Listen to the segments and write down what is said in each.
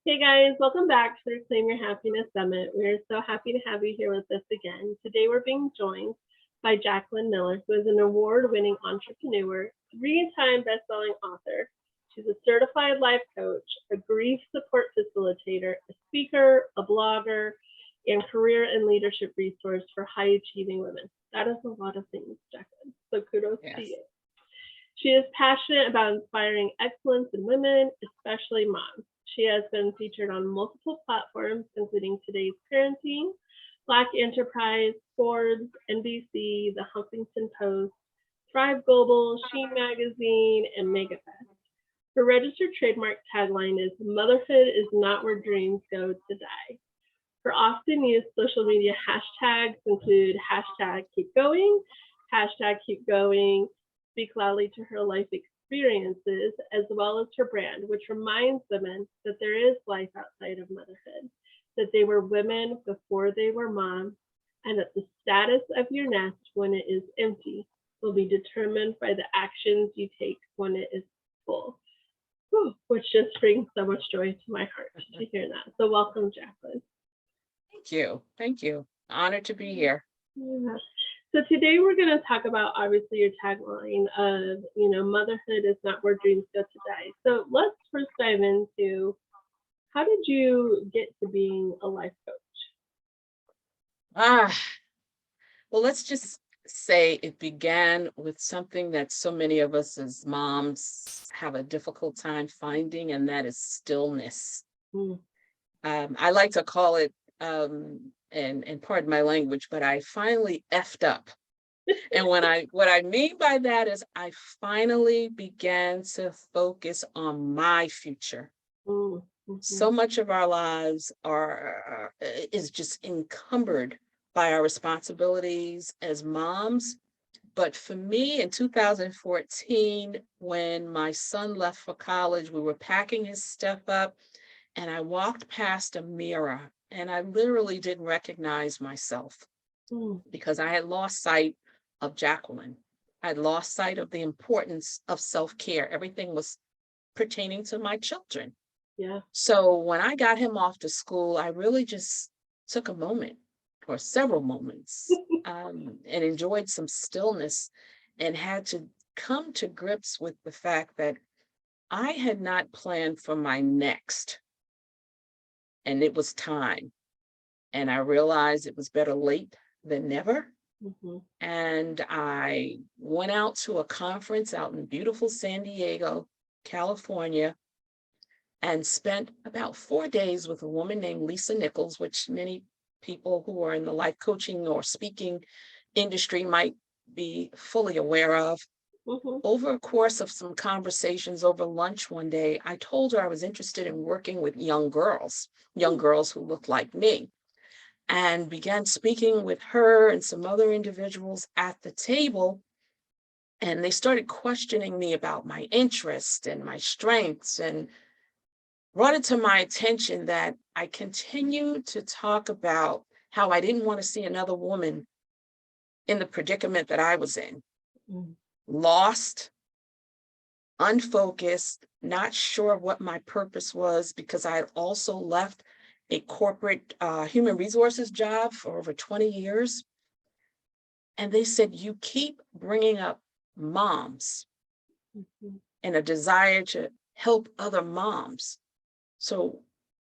Hey guys, welcome back to the Reclaim Your Happiness Summit. We're so happy to have you here with us again. Today we're being joined by Jacqueline Miller, who is an award-winning entrepreneur, three-time best-selling author. She's a certified life coach, a grief support facilitator, a speaker, a blogger, and career and leadership resource for high-achieving women. That is a lot of things, Jacqueline. So kudos to you. She is passionate about inspiring excellence in women, especially moms. She has been featured on multiple platforms, including Today's Parenting, Black Enterprise, Forbes, NBC, The Huffington Post, Thrive Global, She Magazine, and MegaFest. Her registered trademark tagline is "Motherhood is not where dreams go to die." Her often used social media hashtags include hashtag keep going, hashtag keep going, speak loudly to her life experiences, as well as her brand, which reminds women that there is life outside of motherhood, that they were women before they were moms, and that the status of your nest when it is empty will be determined by the actions you take when it is full. Whew, which just brings so much joy to my heart to hear that. So welcome, Jacqueline. Thank you. Thank you. Honored to be here. Yeah. So today we're going to talk about obviously your tagline of, motherhood is not where dreams go to die. So let's first dive into, how did you get to being a life coach? Well, let's just say it began with something that so many of us as moms have a difficult time finding, and that is stillness. I like to call it, and pardon my language, but I finally effed up. And what I mean by that is I finally began to focus on my future. So much of our lives is just encumbered by our responsibilities as moms. But for me, in 2014, when my son left for college, we were packing his stuff up, and I walked past a mirror, and I literally didn't recognize myself because I had lost sight of Jacqueline. I had lost sight of the importance of self-care. Everything was pertaining to my children. Yeah. So when I got him off to school, I really just took a moment or several moments and enjoyed some stillness, and had to come to grips with the fact that I had not planned for my next, and it was time. And I realized it was better late than never. And I went out to a conference out in beautiful San Diego, California, and spent about 4 days with a woman named Lisa Nichols, which many people who are in the life coaching or speaking industry might be fully aware of. Over a course of some conversations over lunch one day, I told her I was interested in working with young girls who looked like me, and began speaking with her and some other individuals at the table. And they started questioning me about my interest and my strengths, and brought it to my attention that I continued to talk about how I didn't want to see another woman in the predicament that I was in. Lost, unfocused, not sure what my purpose was, because I had also left a corporate human resources job for over 20 years. And they said, you keep bringing up moms and a desire to help other moms. So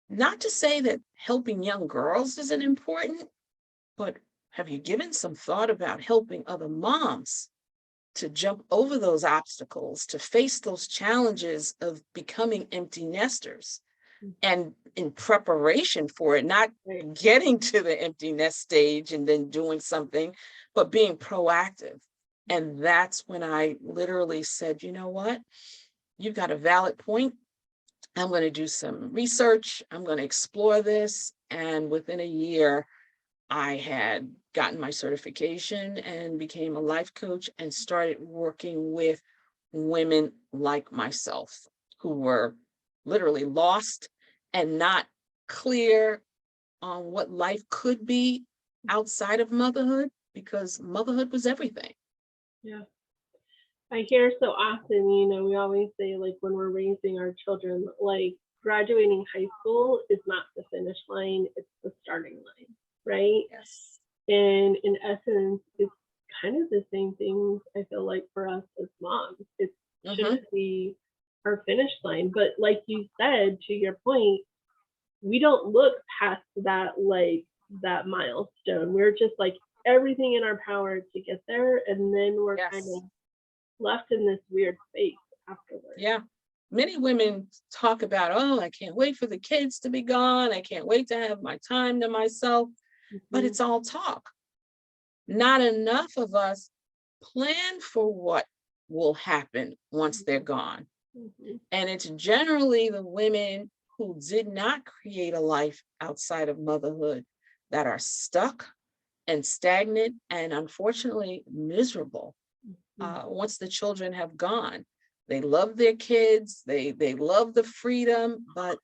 not to say that helping young girls isn't important, but have you given some thought about helping other moms to jump over those obstacles, to face those challenges of becoming empty nesters? And in preparation for it, not getting to the empty nest stage and then doing something, but being proactive. And that's when I literally said, you know what? You've got a valid point. I'm going to do some research. I'm going to explore this. And within a year, I had gotten my certification and became a life coach, and started working with women like myself who were literally lost and not clear on what life could be outside of motherhood, because motherhood was everything. Yeah. I hear so often, we always say, like, when we're raising our children, like, graduating high school is not the finish line, it's the starting line, right? Yes. And in essence, it's kind of the same thing I feel like for us as moms. It Mm-hmm. shouldn't be our finish line. But like you said, to your point, we don't look past that like that milestone. We're just like everything in our power to get there, and then we're kind Yes. of left in this weird space afterwards. Yeah. Many women talk about, oh, I can't wait for the kids to be gone. I can't wait to have my time to myself. But Mm-hmm. it's all talk. Not enough of us plan for what will happen once they're gone. Mm-hmm. And it's generally the women who did not create a life outside of motherhood that are stuck and stagnant and unfortunately miserable once the children have gone. They love their kids, they love the freedom, but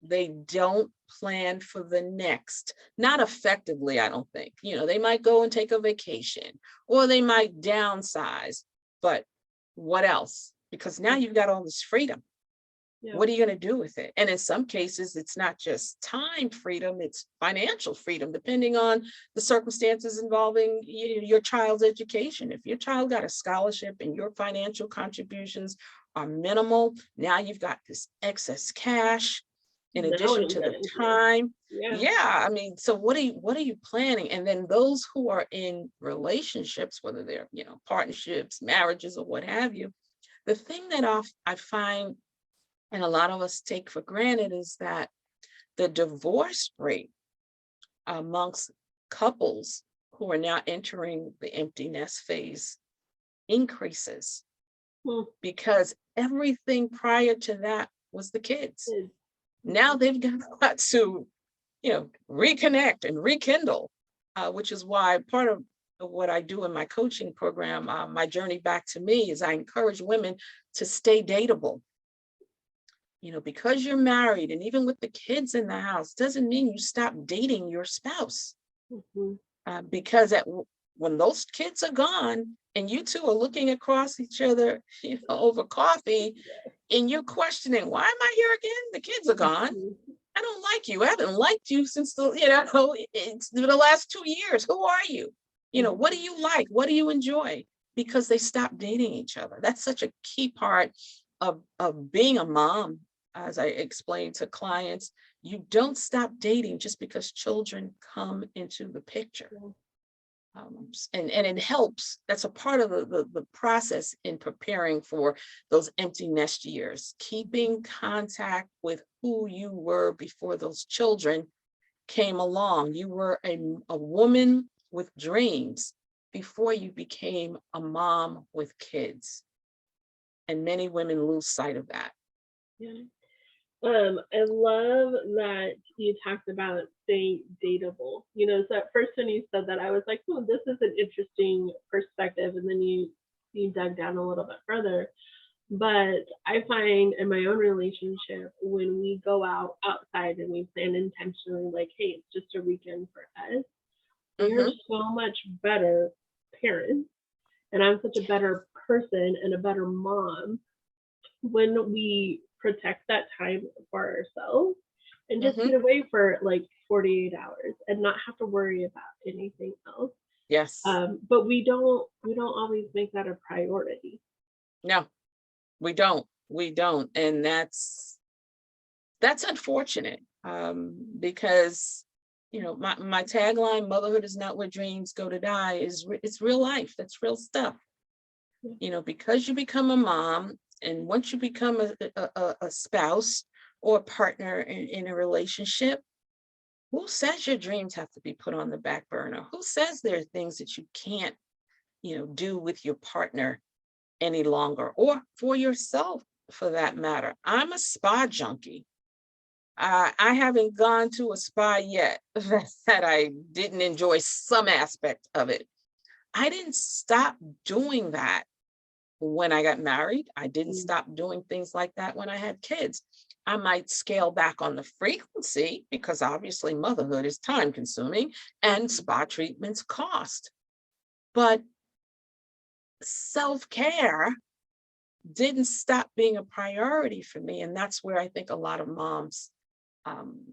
they don't plan for the next, not effectively, I don't think. They might go and take a vacation or they might downsize, but what else? Because now you've got all this freedom. Yeah. What are you going to do with it? And in some cases, it's not just time freedom, it's financial freedom, depending on the circumstances involving your child's education. If your child got a scholarship and your financial contributions are minimal, now you've got this excess cash in Now what addition are we to the gonna do? time. Yeah. Yeah, I mean, so what are you planning? And then those who are in relationships, whether they're, partnerships, marriages, or what have you, the thing that I find and a lot of us take for granted is that the divorce rate amongst couples who are now entering the empty nest phase increases Hmm. because everything prior to that was the kids. Is- Now they've got to, reconnect and rekindle, which is why part of what I do in my coaching program, my journey back to me, is I encourage women to stay dateable. Because you're married and even with the kids in the house doesn't mean you stop dating your spouse. Mhm. Because when those kids are gone and you two are looking across each other, over coffee, and you're questioning, why am I here again? The kids are gone. Mhm. I don't like you. I haven't liked you since it's the last 2 years. Who are you? What do you like? What do you enjoy? Because they stop dating each other. That's such a key part of being a mom. As I explain to clients, you don't stop dating just because children come into the picture. And it helps. That's a part of the process in preparing for those empty nest years, keeping contact with who you were before those children came along. You were a woman with dreams before you became a mom with kids. And many women lose sight of that. Yeah. I love that you talked about staying dateable. So at first when you said that, I was like, oh, this is an interesting perspective. And then you dug down a little bit further. But I find in my own relationship, when we go out outside and we plan intentionally, like, hey, it's just a weekend for us, we are Mhm. so much better parents. And I'm such a better person and a better mom when we protect that time for ourselves and just Mhm. get away for like 48 hours and not have to worry about anything else. Yes. But we don't always make that a priority. No, we don't. We don't. And that's unfortunate. Because my tagline, motherhood is not where dreams go to die, it's real life. That's real stuff. Because you become a mom, and once you become a spouse or a partner in a relationship, who says your dreams have to be put on the back burner? Who says there are things that you can't, do with your partner any longer, or for yourself for that matter? I'm a spa junkie. I haven't gone to a spa yet that I didn't enjoy some aspect of it. I didn't stop doing that when I got married. I didn't Mm. stop doing things like that when I had kids. I might scale back on the frequency because obviously motherhood is time consuming and spa treatments cost. But self care didn't stop being a priority for me. And that's where I think a lot of moms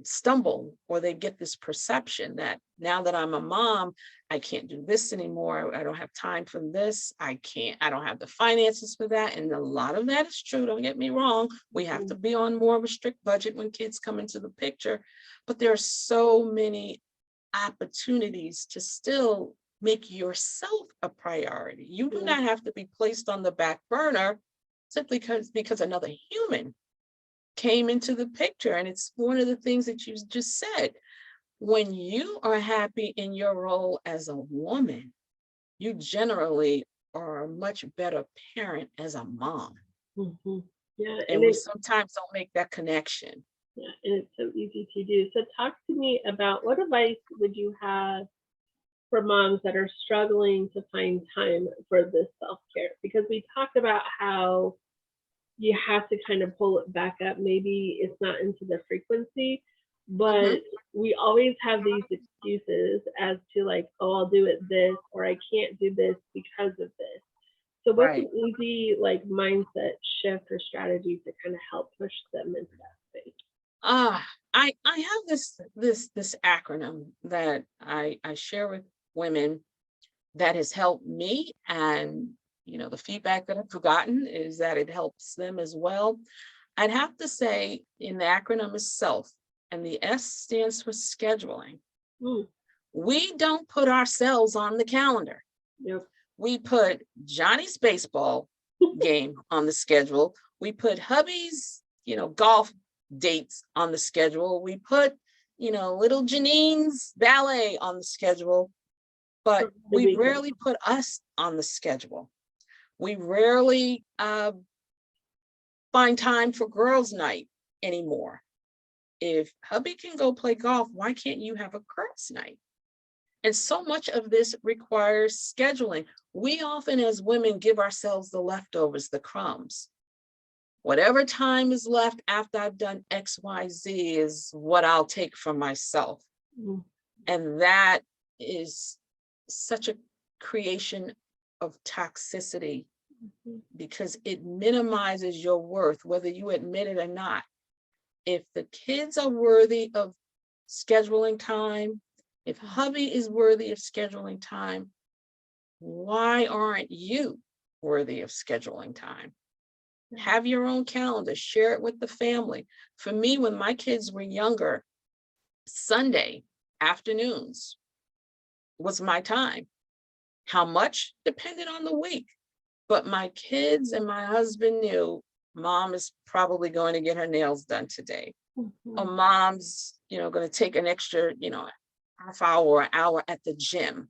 stumble, or they get this perception that now that I'm a mom, I can't do this anymore. I don't have time for this. I don't have the finances for that. And a lot of that is true. Don't get me wrong. We have to be on more of a strict budget when kids come into the picture. But there are so many opportunities to still make yourself a priority. You do not have to be placed on the back burner simply because another human came into the picture. And it's one of the things that you just said. When you are happy in your role as a woman, you generally are a much better parent as a mom. Yeah, And we sometimes don't make that connection. Yeah, and it's so easy to do. So talk to me about, what advice would you have for moms that are struggling to find time for this self-care? Because we talked about how you have to kind of pull it back up. Maybe it's not into the frequency, but we always have these excuses as to like, oh, I'll do it this, or I can't do this because of this. So what's an easy like mindset shift or strategy to kind of help push them into that space? I have this acronym that I share with women that has helped me, and the feedback that I've gotten is that it helps them as well. I'd have to say, in the acronym is SELF, and the S stands for scheduling. We don't put ourselves on the calendar. We put Johnny's baseball game on the schedule. We put hubby's, golf dates on the schedule. We put, little Janine's ballet on the schedule, but we rarely put us on the schedule. We rarely find time for girls' night anymore. If hubby can go play golf, why can't you have a girls' night? And so much of this requires scheduling. We often, as women, give ourselves the leftovers, the crumbs. Whatever time is left after I've done X, Y, Z is what I'll take for myself. And that is such a creation of toxicity, because it minimizes your worth, whether you admit it or not. If the kids are worthy of scheduling time, if hubby is worthy of scheduling time, why aren't you worthy of scheduling time? Have your own calendar, share it with the family. For me, when my kids were younger, Sunday afternoons was my time. How much? Depended on the week. But my kids and my husband knew mom is probably going to get her nails done today. Or mom's, going to take an extra, half hour or an hour at the gym.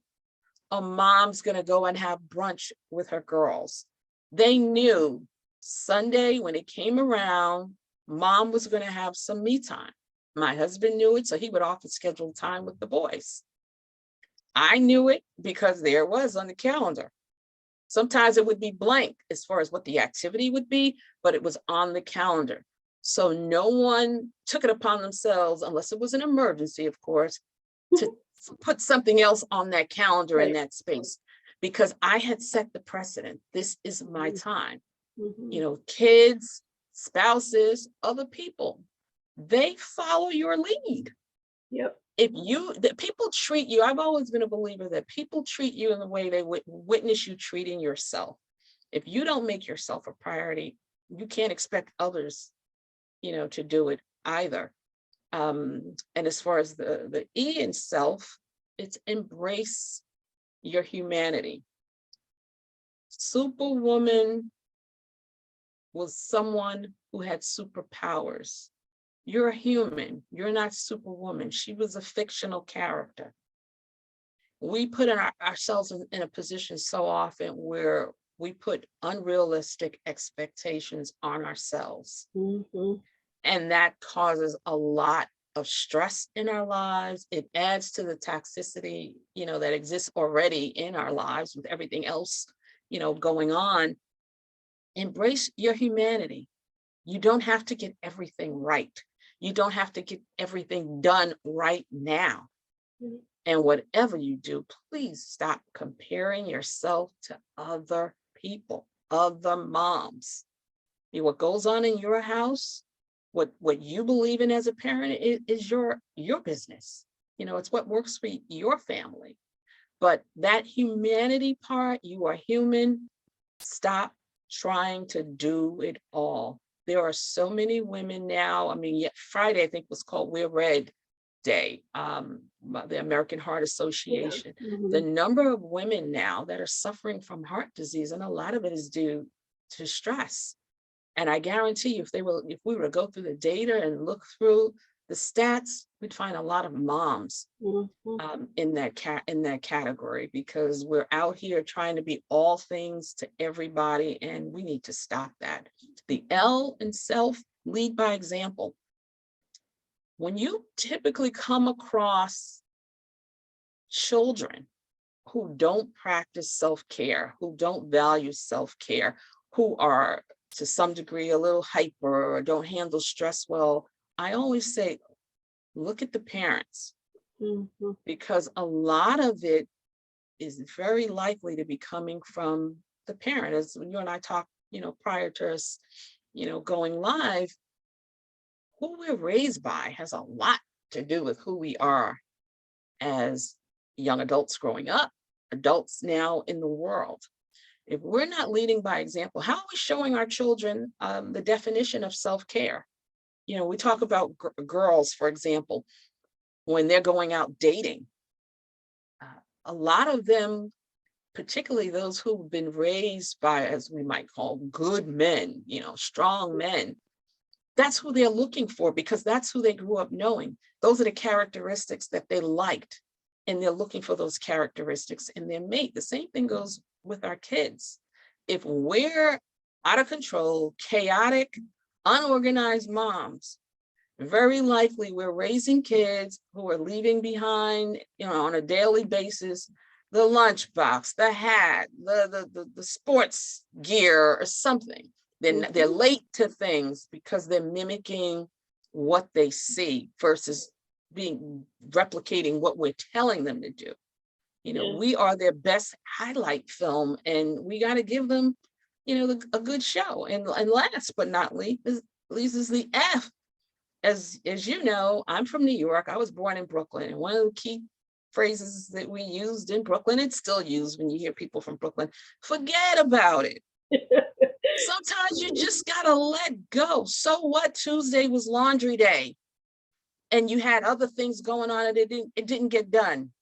Or mom's going to go and have brunch with her girls. They knew Sunday, when it came around, mom was going to have some me time. My husband knew it, so he would often schedule time with the boys. I knew it because there it was on the calendar. Sometimes it would be blank as far as what the activity would be, but it was on the calendar. So no one took it upon themselves, unless it was an emergency, of course, to put something else on that calendar in that space, because I had set the precedent. This is my time. Kids, spouses, other people, they follow your lead. If people treat you, I've always been a believer that people treat you in the way they would witness you treating yourself. If you don't make yourself a priority, you can't expect others, to do it either. And as far as the E in self, it's embrace your humanity. Superwoman was someone who had superpowers. You're a human. You're not Superwoman. She was a fictional character. We put ourselves in a position so often where we put unrealistic expectations on ourselves. And that causes a lot of stress in our lives. It adds to the toxicity, that exists already in our lives with everything else, going on. Embrace your humanity. You don't have to get everything right. You don't have to get everything done right now. And whatever you do, please stop comparing yourself to other people, other moms. What goes on in your house, what you believe in as a parent is your business. It's what works for your family. But that humanity part, you are human. Stop trying to do it all. There are so many women now. I mean, yet Friday, I think, was called Wear Red Day, by the American Heart Yeah. Association. The Mhm. number of women now that are suffering from heart disease, and a lot of it is due to stress. And I guarantee you, if we were to go through the data and look through the stats, we'd find a lot of moms Mhm. in that category, because we're out here trying to be all things to everybody, and we need to stop that. The L in self, lead by example. When you typically come across children who don't practice self-care, who don't value self-care, who are to some degree a little hyper or don't handle stress well, I always say, look at the parents, Mhm. because a lot of it is very likely to be coming from the parent. As you and I talked, prior to us, going live, who we're raised by has a lot to do with who we are as young adults growing up, adults now in the world. If we're not leading by example, how are we showing our children the definition of self-care? We talk about girls, for example, when they're going out dating. A lot of them, particularly those who've been raised by, as we might call, good men, strong men, that's who they're looking for, because that's who they grew up knowing. Those are the characteristics that they liked, and they're looking for those characteristics in their mate. The same thing goes with our kids. If we're out of control, chaotic, unorganized moms, very likely we're raising kids who are leaving behind, on a daily basis, the lunchbox, the hat, the sports gear or something. They're Mhm. late to things because they're mimicking what they see versus replicating what we're telling them to do. Yeah. We are their best highlight film, and we got to give them, a good show. And last but not least is the F. As you know, I'm from New York. I was born in Brooklyn, and one of the key phrases that we used in Brooklyn, it's still used when you hear people from Brooklyn, forget about it. Sometimes you just gotta let go. So what? Tuesday was laundry day, and you had other things going on, and it didn't get done.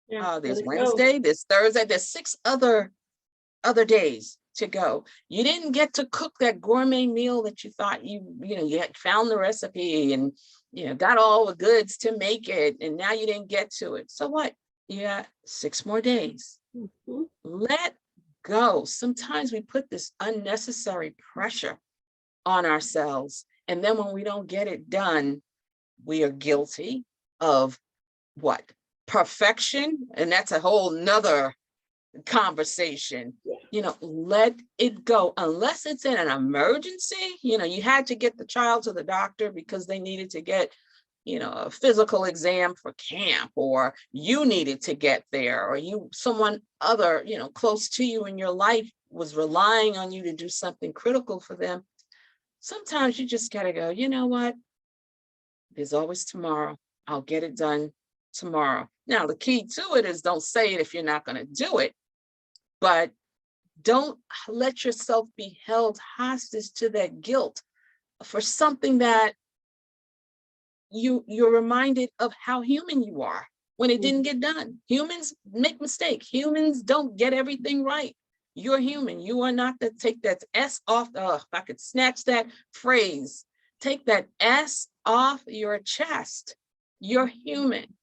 Yeah. Let There's it go. Wednesday, there's Thursday, there's 6 other days to go. You didn't get to cook that gourmet meal that you thought you had found the recipe and got all the goods to make it, and now you didn't get to it. So what? You got 6 more days. Mhm. Let go. Sometimes we put this unnecessary pressure on ourselves, and then when we don't get it done, we are guilty of what? Perfection. And that's a whole nother conversation. Yeah. Let it go, unless it's in an emergency. You had to get the child to the doctor because they needed to get a physical exam for camp, or you needed to get there, or someone other close to you in your life was relying on you to do something critical for them. Sometimes you just got to go, you know what, there's always tomorrow. I'll get it done tomorrow. Now the key to it is, don't say it if you're not going to do it, but don't let yourself be held hostage to that guilt for something that you're reminded of how human you are when it didn't Mhm. get done. Humans make mistakes. Humans don't get everything right. You're human. You are not to take that S off. Oh, if I could snatch that phrase, take that S off your chest. You're human.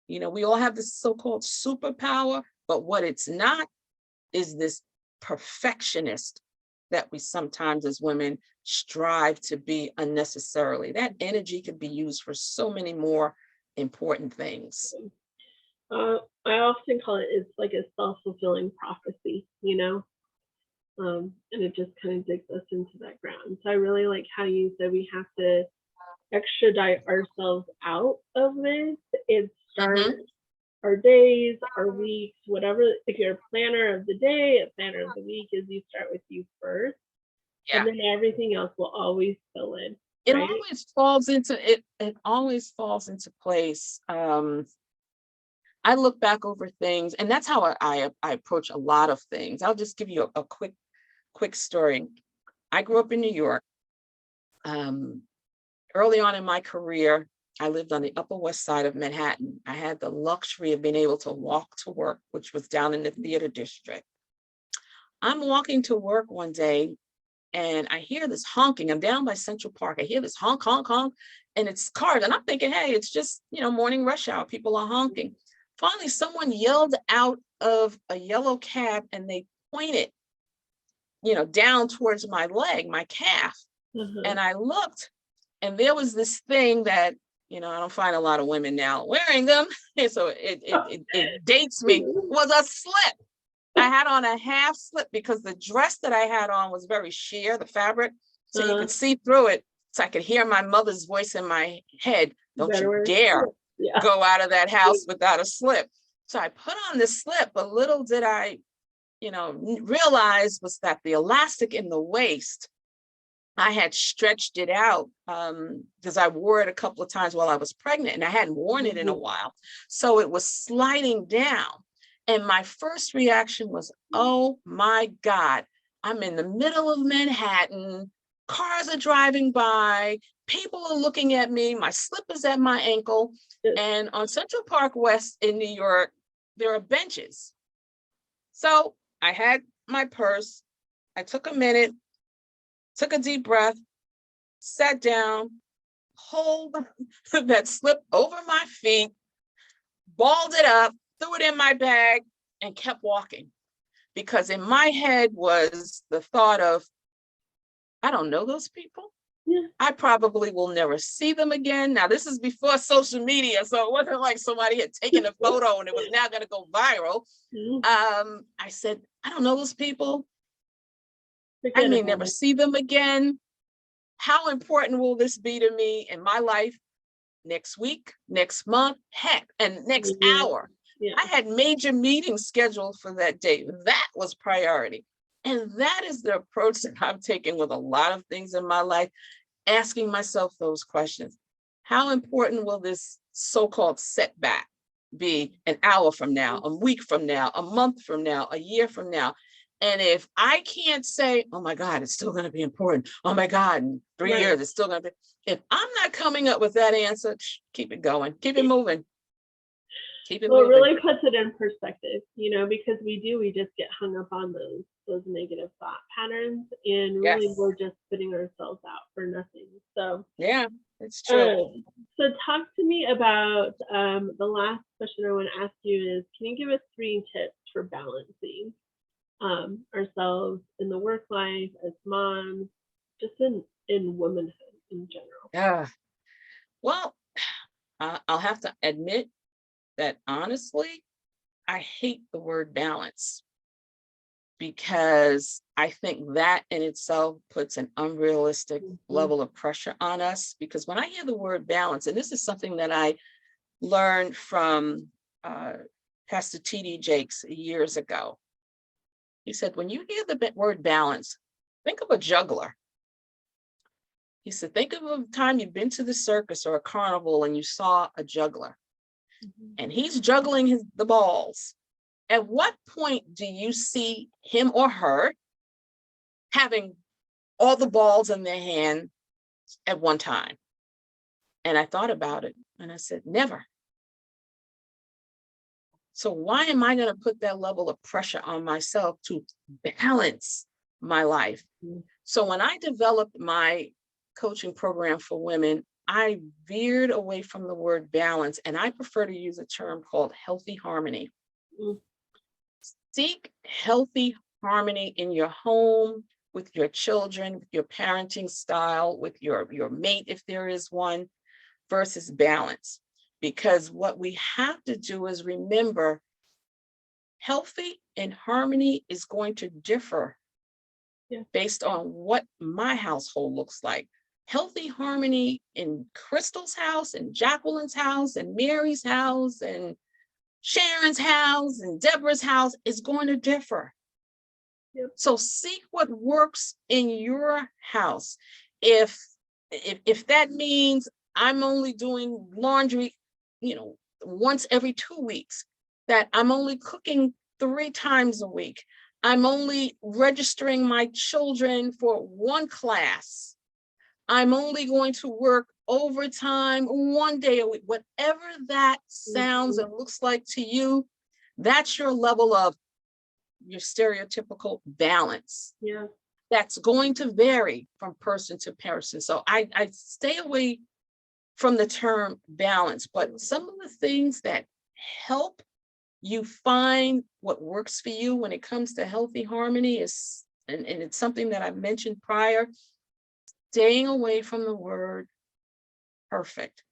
We all have this so-called superpower, but what it's not is this perfectionist that we sometimes as women strive to be unnecessarily. That energy could be used for so many more important things. I often call it's like a self-fulfilling prophecy, and it just kind of digs us into that ground. So I really like how you said we have to extradite ourselves out of this. It starts Mhm. our days, our weeks, whatever. If you're a planner of the day, a planner of the week, is you start with you first. Yeah. and then everything else will always fill in, It right? always falls into it. It always falls into place. I look back over things, and that's how I approach a lot of things. I'll just give you a quick story. I grew up in New York. Um, Early on in my career, I lived on the Upper West Side of Manhattan. I had the luxury of being able to walk to work, which was down in the theater district. I'm walking to work one day and I hear this honking. I'm down by Central Park. I hear this honk, honk, honk, and it's cars. And I'm thinking, hey, it's just, morning rush hour. People are honking. Finally, someone yelled out of a yellow cab and they pointed, down towards my leg, my calf. Uh-huh. And I looked, and there was this thing that, I don't find a lot of women now wearing them. And so it dates me, was a slip. I had on a half slip because the dress that I had on was very sheer, the fabric, so you could see through it. So I could hear my mother's voice in my head, don't you dare go out of that house without a slip. So I put on this slip, but little did I, realize was that the elastic in the waist, I had stretched it out because I wore it a couple of times while I was pregnant and I hadn't worn it in a while. So it was sliding down. And my first reaction was, oh my God, I'm in the middle of Manhattan. Cars are driving by. People are looking at me. My slip is at my ankle. And on Central Park West in New York, there are benches. So I had my purse. I took a minute, took a deep breath, sat down, pulled that slip over my feet, balled it up, threw it in my bag, and kept walking. Because in my head was the thought of, I don't know those people. Yeah. I probably will never see them again. Now, this is before social media, so it wasn't like somebody had taken a photo and it was now going to go viral. I said, I don't know those people. I may never see them again. How important will this be to me in my life next week, next month, heck, and next hour? I had major meetings scheduled for that day. That was priority. And that is the approach that I've taken with a lot of things in my life, asking myself those questions. How important will this so-called setback be an hour from now, a week from now, a month from now, a year from now? And if I can't say, oh my God, it's still going to be important. Oh my God, in 3 years, it's still going to be. If I'm not coming up with that answer, keep it going, keep it moving. Keep it moving. It really puts it in perspective, because we just get hung up on those negative thought patterns, and really we're just putting ourselves out for nothing. So yeah, it's true. So talk to me about the last question I want to ask you is, can you give us 3 tips for balancing ourselves in the work life as moms, just in womanhood in general? Yeah. Well, I'll have to admit that honestly, I hate the word balance, because I think that in itself puts an unrealistic level of pressure on us. Because when I hear the word balance, and this is something that I learned from Pastor T.D. Jakes years ago, he said, when you hear the word balance, think of a juggler. He said, think of a time you've been to the circus or a carnival and you saw a juggler. And he's juggling the balls. At what point do you see him or her having all the balls in their hand at one time? And I thought about it and I said, never. So why am I going to put that level of pressure on myself to balance my life? So when I developed my coaching program for women, I veered away from the word balance, and I prefer to use a term called healthy harmony. Seek healthy harmony in your home, with your children, with your parenting style, with your mate, if there is one, versus balance. Because what we have to do is remember, healthy and harmony is going to differ based on what my household looks like. Healthy harmony in Crystal's house, and Jacqueline's house, and Mary's house, and Sharon's house, and Deborah's house is going to differ. Yep. So seek what works in your house. If that means I'm only doing laundry, once every 2 weeks, that I'm only cooking 3 times a week, I'm only registering my children for one class, I'm only going to work overtime 1 day a week, whatever that sounds and looks like to you, that's your level of your stereotypical balance. Yeah. That's going to vary from person to person. So I stay away from the term balance, but some of the things that help you find what works for you when it comes to healthy harmony is, and it's something that I mentioned prior, staying away from the word perfect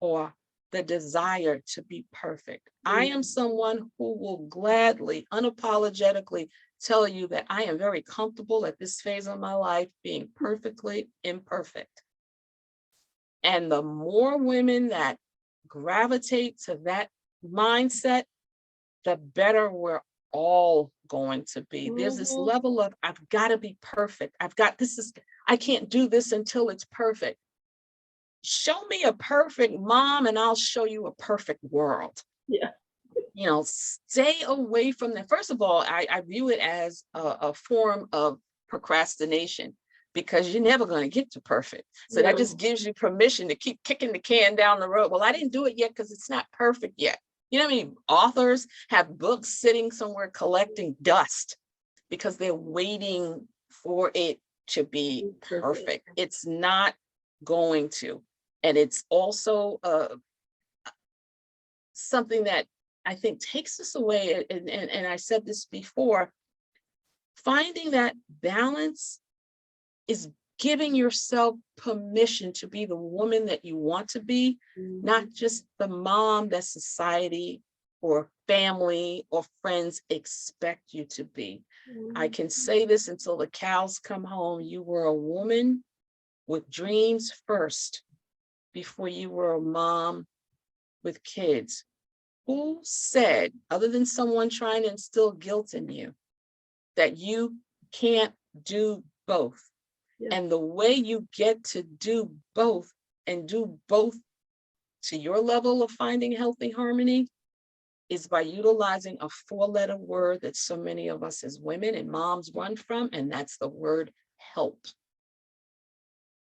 or the desire to be perfect. I am someone who will gladly, unapologetically tell you that I am very comfortable at this phase of my life being perfectly imperfect. And the more women that gravitate to that mindset, the better we're all going to be. There's this level of, I've got to be perfect. I can't do this until it's perfect. Show me a perfect mom and I'll show you a perfect world. Yeah. Stay away from that. First of all, I view it as a form of procrastination, because you're never going to get to perfect. So that just gives you permission to keep kicking the can down the road. Well, I didn't do it yet because it's not perfect yet. You know how many authors have books sitting somewhere collecting dust because they're waiting for it to be perfect? It's not going to. And it's also something that I think takes us away. And I said this before, finding that balance is giving yourself permission to be the woman that you want to be, not just the mom that society or family or friends expect you to be. I can say this until the cows come home. You were a woman with dreams first before you were a mom with kids. Who said, other than someone trying to instill guilt in you, that you can't do both? Yeah. And the way you get to do both and do both to your level of finding healthy harmony is by utilizing a 4-letter word that so many of us as women and moms run from, and that's the word help.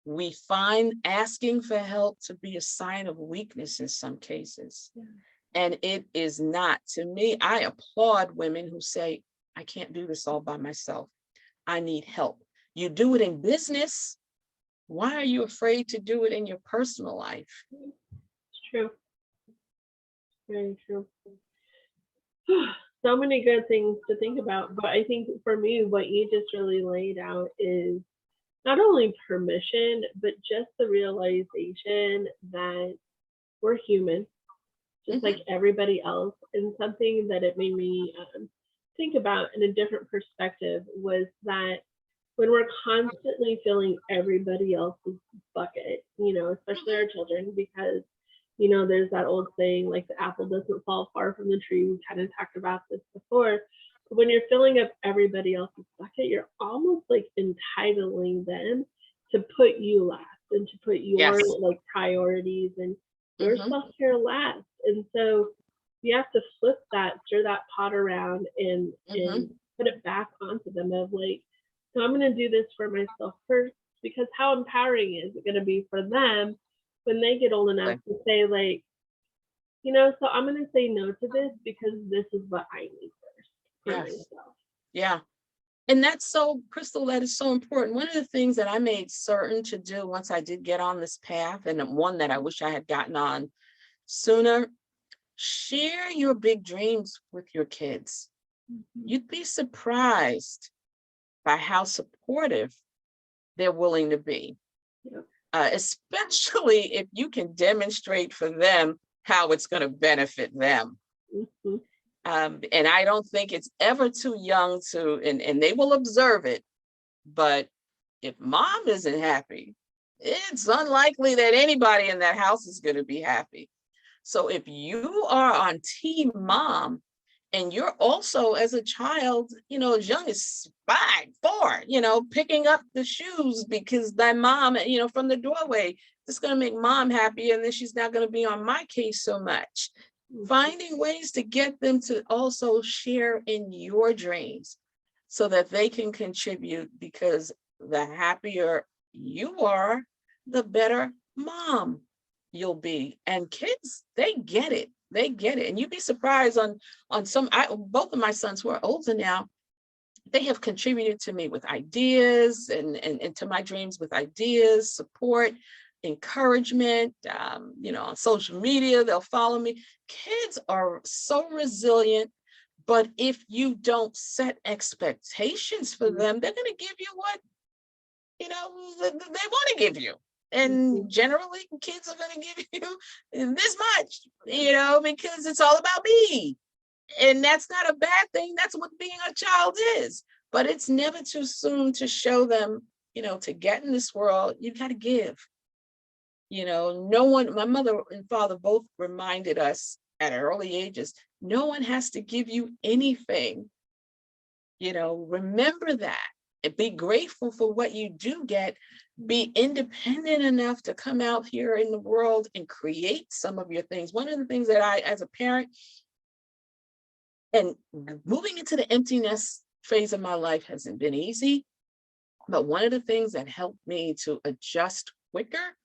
We find asking for help to be a sign of weakness in some cases. Yeah. And it is not. To me, I applaud women who say, I can't do this all by myself. I need help. You do it in business. Why are you afraid to do it in your personal life? It's true. Very true. So many good things to think about. But I think for me, what you just really laid out is not only permission, but just the realization that we're human, just like everybody else. And something that it made me think about in a different perspective was that when we're constantly filling everybody else's bucket, especially our children, because, there's that old saying, like the apple doesn't fall far from the tree. We kind of talked about this before. But when you're filling up everybody else's bucket, you're almost like entitling them to put you last and to put your like priorities and your self-care last. And so you have to flip that, stir that pot around and put it back onto them of like, so I'm going to do this for myself first, because how empowering is it going to be for them when they get old enough to say like, so I'm going to say no to this because this is what I need first for myself. Yeah. And that's so, Crystal, that is so important. One of the things that I made certain to do once I did get on this path, and one that I wish I had gotten on sooner, share your big dreams with your kids. You'd be surprised by how supportive they're willing to be, especially if you can demonstrate for them how it's going to benefit them. And I don't think it's ever too young to, and they will observe it, but if mom isn't happy, it's unlikely that anybody in that house is going to be happy. So if you are on team mom And you're also, as a child, as young as 5, 4, picking up the shoes because thy mom, from the doorway, it's going to make mom happy. And then she's not going to be on my case so much. Finding ways to get them to also share in your dreams so that they can contribute, because the happier you are, the better mom you'll be. And kids, they get it. They get it. And you'd be surprised on some, both of my sons who are older now, they have contributed to me with ideas and to my dreams with ideas, support, encouragement, on social media, they'll follow me. Kids are so resilient, but if you don't set expectations for them, they're going to give you what, they want to give you. And generally, kids are going to give you this much, because it's all about me. And that's not a bad thing. That's what being a child is. But it's never too soon to show them, to get in this world, you got to give. No one, my mother and father both reminded us at early ages, no one has to give you anything. Remember that. And be grateful for what you do get. Be independent enough to come out here in the world and create some of your things. One of the things that I, as a parent, and moving into the empty nest phase of my life hasn't been easy, but one of the things that helped me to adjust quicker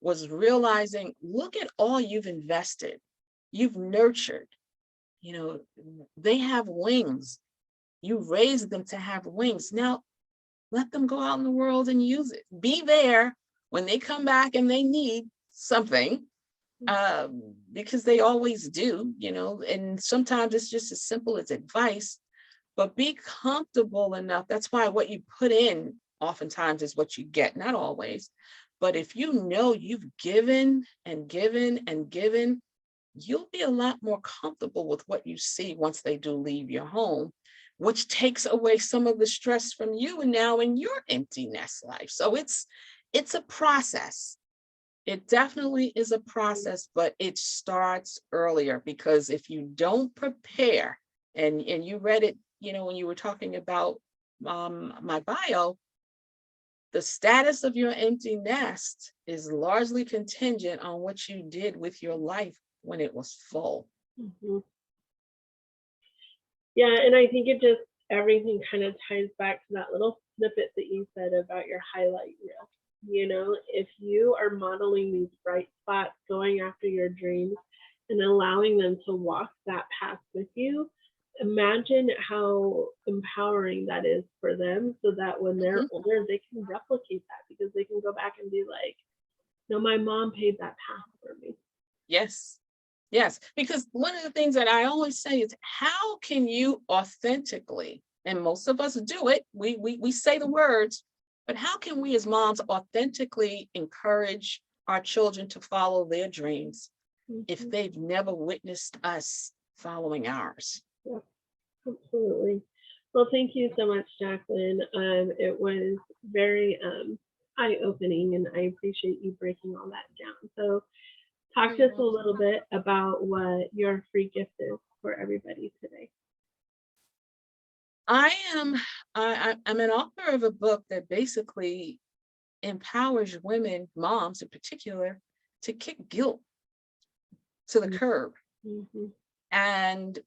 was realizing, look at all you've invested, you've nurtured, they have wings. You raised them to have wings. Now, let them go out in the world and use it. Be there when they come back and they need something, because they always do, and sometimes it's just as simple as advice, but be comfortable enough. That's why what you put in oftentimes is what you get, not always. But if you've given and given and given, you'll be a lot more comfortable with what you see once they do leave your home, which takes away some of the stress from you and now in your empty nest life. So it's a process. It definitely is a process, but it starts earlier, because if you don't prepare, and you read it, when you were talking about my bio, the status of your empty nest is largely contingent on what you did with your life when it was full. Mm-hmm. Yeah, and I think everything kind of ties back to that little snippet that you said about your highlight reel. If you are modeling these bright spots, going after your dreams and allowing them to walk that path with you, imagine how empowering that is for them, so that when they're older, they can replicate that, because they can go back and be like, no, my mom paved that path for me. Yes. Yes, because one of the things that I always say is, how can you authentically, and most of us do it, we say the words, but how can we as moms authentically encourage our children to follow their dreams if they've never witnessed us following ours? Yeah, absolutely. Well, thank you so much, Jacqueline. It was very eye-opening, and I appreciate you breaking all that down. So talk to us a little bit about what your free gift is for everybody today. I'm an author of a book that basically empowers women, moms in particular, to kick guilt to the curb. Mm-hmm. And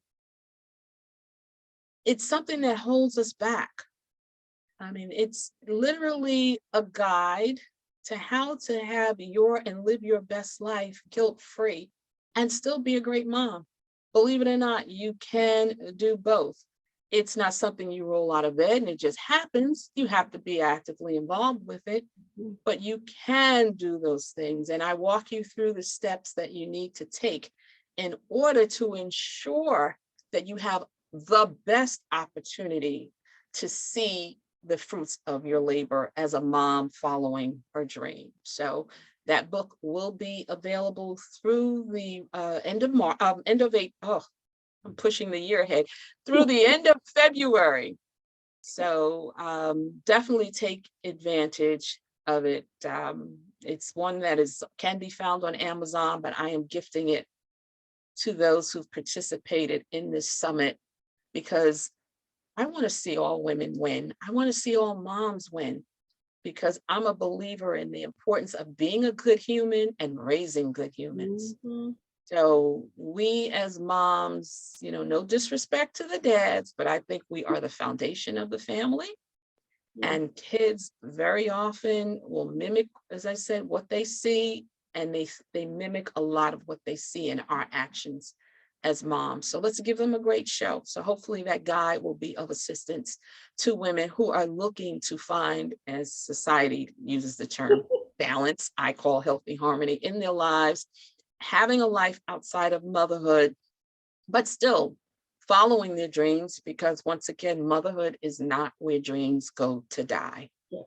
it's something that holds us back. I mean, it's literally a guide to how to have and live your best life guilt-free and still be a great mom. Believe it or not, you can do both. It's not something you roll out of bed and it just happens. You have to be actively involved with it, but you can do those things. And I walk you through the steps that you need to take in order to ensure that you have the best opportunity to see the fruits of your labor as a mom following her dream. So that book will be available through the end of April. I'm pushing the year ahead, through the end of February. So definitely take advantage of it. It's one that can be found on Amazon, but I am gifting it to those who've participated in this summit because I want to see all women win. I want to see all moms win because I'm a believer in the importance of being a good human and raising good humans. Mhm. So we as moms, no disrespect to the dads, but I think we are the foundation of the family. Yeah. And kids very often will mimic, as I said, what they see, and they mimic a lot of what they see in our actions as moms. So let's give them a great show. So hopefully that guide will be of assistance to women who are looking to find, as society uses the term, balance, I call healthy harmony in their lives, having a life outside of motherhood, but still following their dreams, because once again, motherhood is not where dreams go to die. Yeah,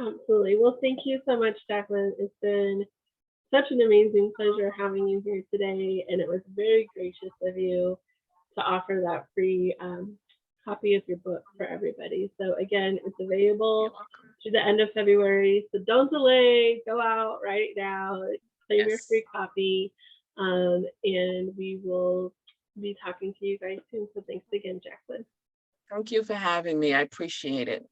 absolutely. Well, thank you so much, Jacqueline. It's been such an amazing pleasure having you here today, and it was very gracious of you to offer that free copy of your book for everybody. So again, it's You're available welcome. through the end of February. So don't delay. Go out, write it down, claim your Yes. free copy, and we will be talking to you guys soon. So thanks again, Jacqueline. Thank you for having me. I appreciate it.